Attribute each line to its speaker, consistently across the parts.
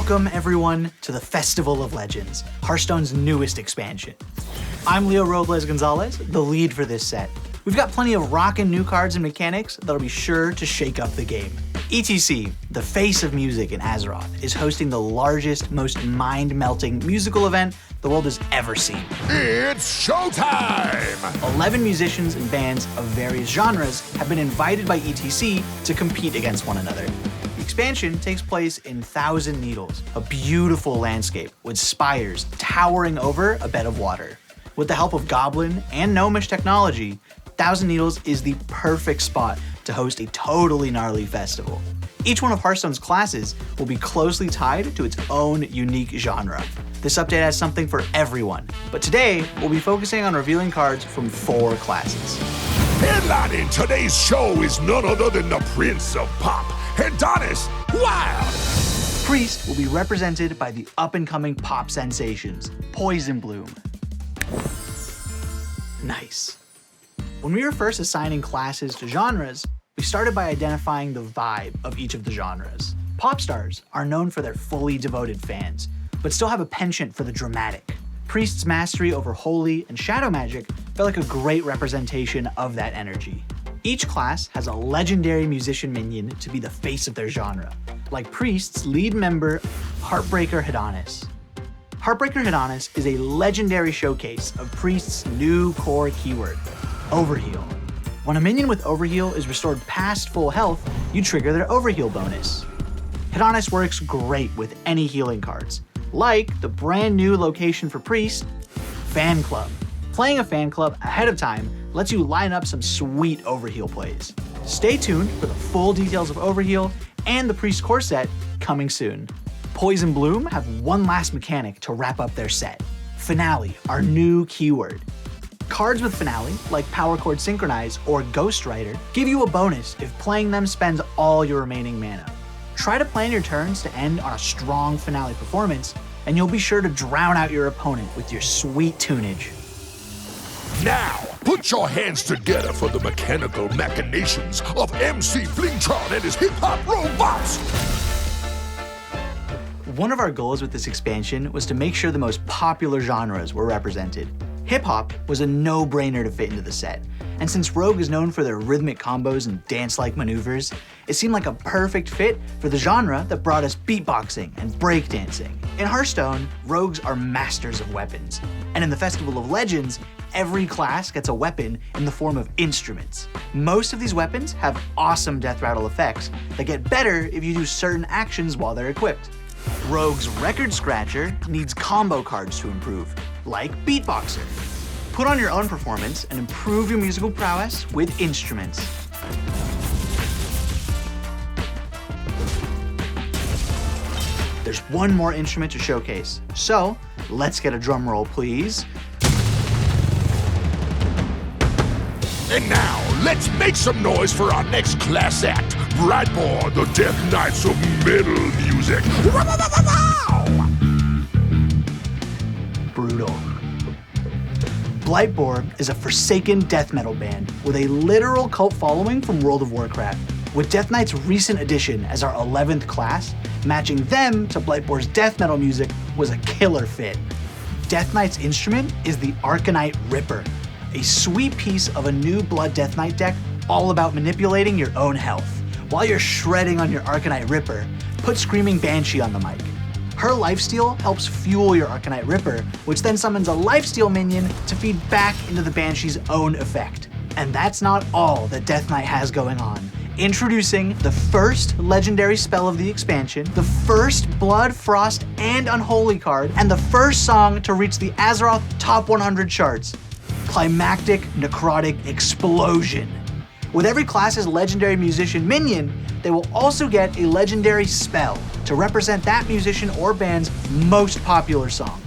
Speaker 1: Welcome, everyone, to the Festival of Legends, Hearthstone's newest expansion. I'm Leo Robles Gonzalez, the lead for this set. We've got plenty of rockin' new cards and mechanics that'll be sure to shake up the game. E.T.C., the face of music in Azeroth, is hosting the largest, most mind-melting musical event the world has ever seen.
Speaker 2: It's showtime!
Speaker 1: 11 musicians and bands of various genres have been invited by E.T.C. to compete against one another. The expansion takes place in Thousand Needles, a beautiful landscape with spires towering over a bed of water. With the help of Goblin and Gnomish technology, Thousand Needles is the perfect spot to host a totally gnarly festival. Each one of Hearthstone's classes will be closely tied to its own unique genre. This update has something for everyone, but today we'll be focusing on revealing cards from 4 classes.
Speaker 2: Headlining today's show is none other than the Prince of Pop, Adonis Wild!
Speaker 1: Priest will be represented by the up-and-coming pop sensations, Poison Bloom. Nice. When we were first assigning classes to genres, we started by identifying the vibe of each of the genres. Pop stars are known for their fully devoted fans, but still have a penchant for the dramatic. Priest's mastery over Holy and Shadow Magic felt like a great representation of that energy. Each class has a legendary musician minion to be the face of their genre, like Priest's lead member, Heartbreaker Adonis. Heartbreaker Adonis is a legendary showcase of Priest's new core keyword, Overheal. When a minion with Overheal is restored past full health, you trigger their Overheal bonus. Adonis works great with any healing cards, like the brand new location for Priest, Fan Club. Playing a Fan Club ahead of time lets you line up some sweet Overheal plays. Stay tuned for the full details of Overheal and the Priest core set coming soon. Poison Bloom have one last mechanic to wrap up their set, Finale, our new keyword. Cards with Finale, like Power Chord Synchronize or Ghost Rider, give you a bonus if playing them spends all your remaining mana. Try to plan your turns to end on a strong Finale performance, and you'll be sure to drown out your opponent with your sweet tunage.
Speaker 2: Now, put your hands together for the mechanical machinations of MC Flingtron and his hip-hop robots!
Speaker 1: One of our goals with this expansion was to make sure the most popular genres were represented. Hip-hop was a no-brainer to fit into the set, and since Rogue is known for their rhythmic combos and dance-like maneuvers, it seemed like a perfect fit for the genre that brought us beatboxing and breakdancing. In Hearthstone, rogues are masters of weapons, and in the Festival of Legends, every class gets a weapon in the form of instruments. Most of these weapons have awesome death rattle effects that get better if you do certain actions while they're equipped. Rogue's Record Scratcher needs combo cards to improve, like Beatboxer. Put on your own performance and improve your musical prowess with instruments. There's one more instrument to showcase, so let's get a drum roll, please.
Speaker 2: And now, let's make some noise for our next class act, Brightborn, the Death Knights of Metal Music.
Speaker 1: Brutal. Blightborn is a forsaken death metal band with a literal cult following from World of Warcraft. With Death Knight's recent addition as our 11th class, matching them to Blightborn's death metal music was a killer fit. Death Knight's instrument is the Arcanite Ripper, a sweet piece of a new Blood Death Knight deck all about manipulating your own health. While you're shredding on your Arcanite Ripper, put Screaming Banshee on the mic. Her lifesteal helps fuel your Arcanite Ripper, which then summons a lifesteal minion to feed back into the Banshee's own effect. And that's not all that Death Knight has going on. Introducing the first legendary spell of the expansion, the first Blood, Frost, and Unholy card, and the first song to reach the Azeroth Top 100 charts, Climactic Necrotic Explosion. With every class's legendary musician minion, they will also get a legendary spell to represent that musician or band's most popular song.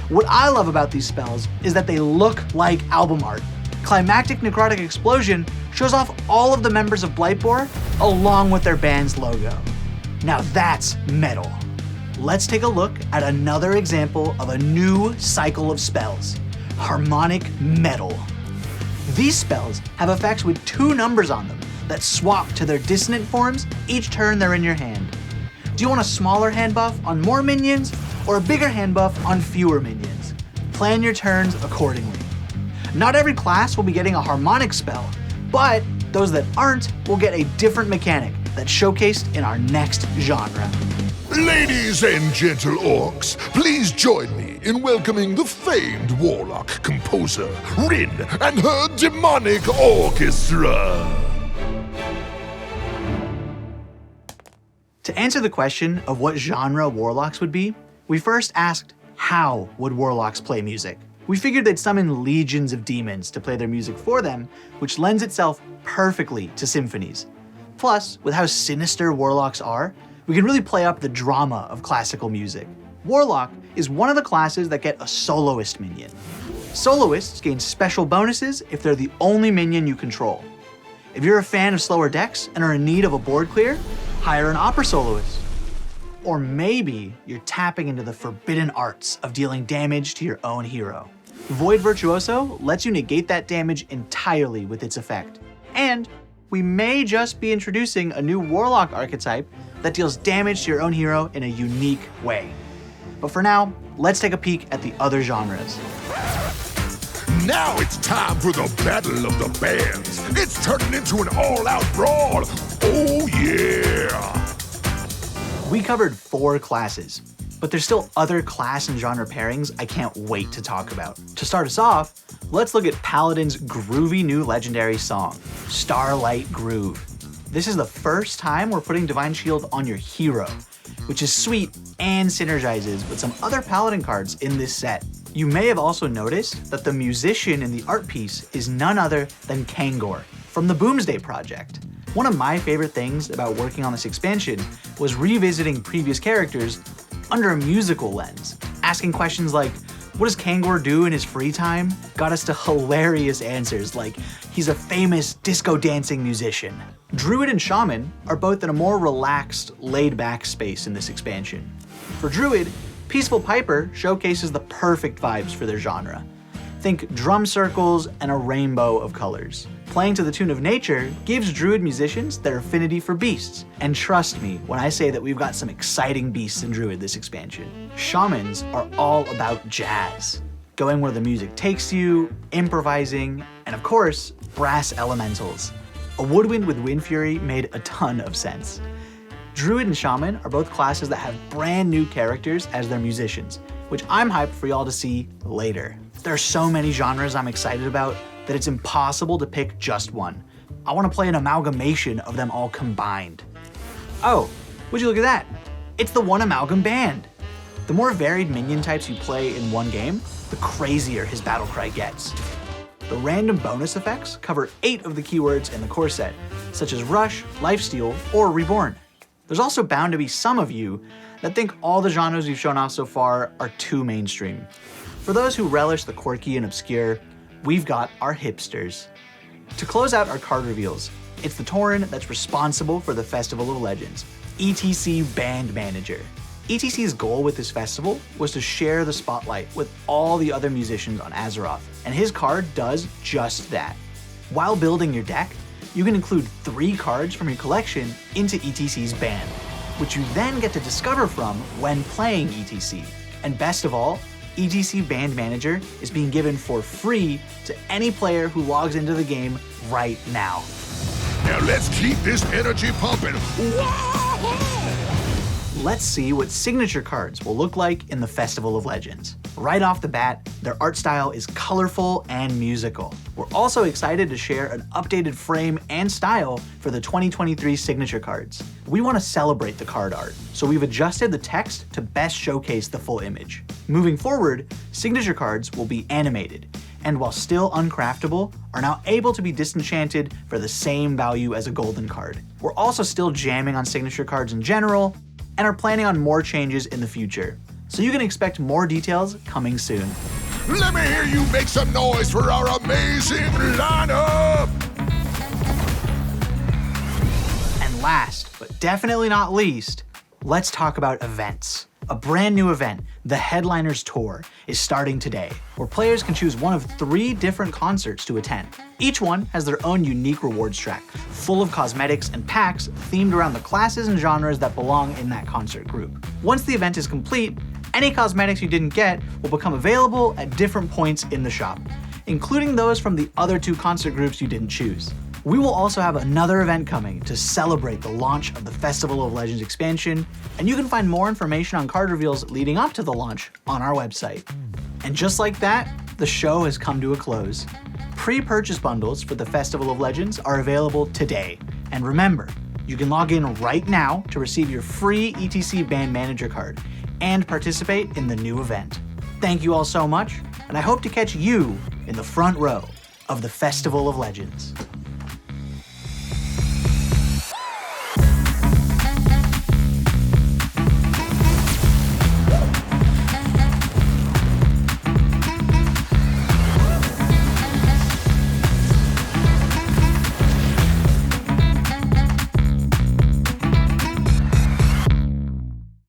Speaker 1: What I love about these spells is that they look like album art. Climactic Necrotic Explosion shows off all of the members of Blightborn along with their band's logo. Now that's metal. Let's take a look at another example of a new cycle of spells, Harmonic Metal. These spells have effects with 2 numbers on them that swap to their dissonant forms each turn they're in your hand. Do you want a smaller hand buff on more minions, or a bigger hand buff on fewer minions? Plan your turns accordingly. Not every class will be getting a harmonic spell, but those that aren't will get a different mechanic that's showcased in our next genre.
Speaker 2: Ladies and gentle orcs, please join me in welcoming the famed warlock composer, Rin, and her demonic orchestra.
Speaker 1: To answer the question of what genre warlocks would be, we first asked, how would warlocks play music? We figured they'd summon legions of demons to play their music for them, which lends itself perfectly to symphonies. Plus, with how sinister warlocks are, we can really play up the drama of classical music. Warlock is one of the classes that get a soloist minion. Soloists gain special bonuses if they're the only minion you control. If you're a fan of slower decks and are in need of a board clear, hire an opera soloist. Or maybe you're tapping into the forbidden arts of dealing damage to your own hero. Void Virtuoso lets you negate that damage entirely with its effect. And we may just be introducing a new Warlock archetype that deals damage to your own hero in a unique way. But for now, let's take a peek at the other genres.
Speaker 2: Now it's time for the battle of the bands. It's turning into an all-out brawl. Oh yeah!
Speaker 1: We covered 4 classes, but there's still other class and genre pairings I can't wait to talk about. To start us off, let's look at Paladin's groovy new legendary song, Starlight Groove. This is the first time we're putting Divine Shield on your hero, which is sweet and synergizes with some other Paladin cards in this set. You may have also noticed that the musician in the art piece is none other than Kangor from the Boomsday Project. One of my favorite things about working on this expansion was revisiting previous characters under a musical lens. Asking questions like, what does Kangor do in his free time? Got us to hilarious answers like, he's a famous disco dancing musician. Druid and Shaman are both in a more relaxed, laid-back space in this expansion. For Druid, Peaceful Piper showcases the perfect vibes for their genre. Think drum circles and a rainbow of colors. Playing to the tune of nature gives Druid musicians their affinity for beasts. And trust me when I say that we've got some exciting beasts in Druid this expansion. Shamans are all about jazz, going where the music takes you, improvising, and of course, brass elementals. A Woodwind with Wind Fury made a ton of sense. Druid and Shaman are both classes that have brand new characters as their musicians, which I'm hyped for y'all to see later. There are so many genres I'm excited about that it's impossible to pick just one. I want to play an amalgamation of them all combined. Oh, would you look at that? It's the One Amalgam Band. The more varied minion types you play in one game, the crazier his battle cry gets. The random bonus effects cover 8 of the keywords in the core set, such as Rush, Lifesteal, or Reborn. There's also bound to be some of you that think all the genres we've shown off so far are too mainstream. For those who relish the quirky and obscure, we've got our hipsters. To close out our card reveals, it's the Tauren that's responsible for the Festival of Legends, E.T.C. Band Manager. E.T.C.'s goal with this festival was to share the spotlight with all the other musicians on Azeroth, and his card does just that. While building your deck, you can include 3 cards from your collection into E.T.C.'s band, which you then get to discover from when playing E.T.C. And best of all, E.T.C. Band Manager is being given for free to any player who logs into the game right now.
Speaker 2: Now let's keep this energy pumping.
Speaker 1: Let's see what signature cards will look like in the Festival of Legends. Right off the bat, their art style is colorful and musical. We're also excited to share an updated frame and style for the 2023 signature cards. We want to celebrate the card art, so we've adjusted the text to best showcase the full image. Moving forward, signature cards will be animated, and while still uncraftable, are now able to be disenchanted for the same value as a golden card. We're also still jamming on signature cards in general, and are planning on more changes in the future. So you can expect more details coming soon.
Speaker 2: Let me hear you make some noise for our amazing lineup!
Speaker 1: And last, but definitely not least, let's talk about events. A brand new event, the Headliners Tour, is starting today, where players can choose one of 3 different concerts to attend. Each one has their own unique rewards track, full of cosmetics and packs themed around the classes and genres that belong in that concert group. Once the event is complete, any cosmetics you didn't get will become available at different points in the shop, including those from the other 2 concert groups you didn't choose. We will also have another event coming to celebrate the launch of the Festival of Legends expansion, and you can find more information on card reveals leading up to the launch on our website. And just like that, the show has come to a close. Pre-purchase bundles for the Festival of Legends are available today. And remember, you can log in right now to receive your free E.T.C. Band Manager card and participate in the new event. Thank you all so much, and I hope to catch you in the front row of the Festival of Legends.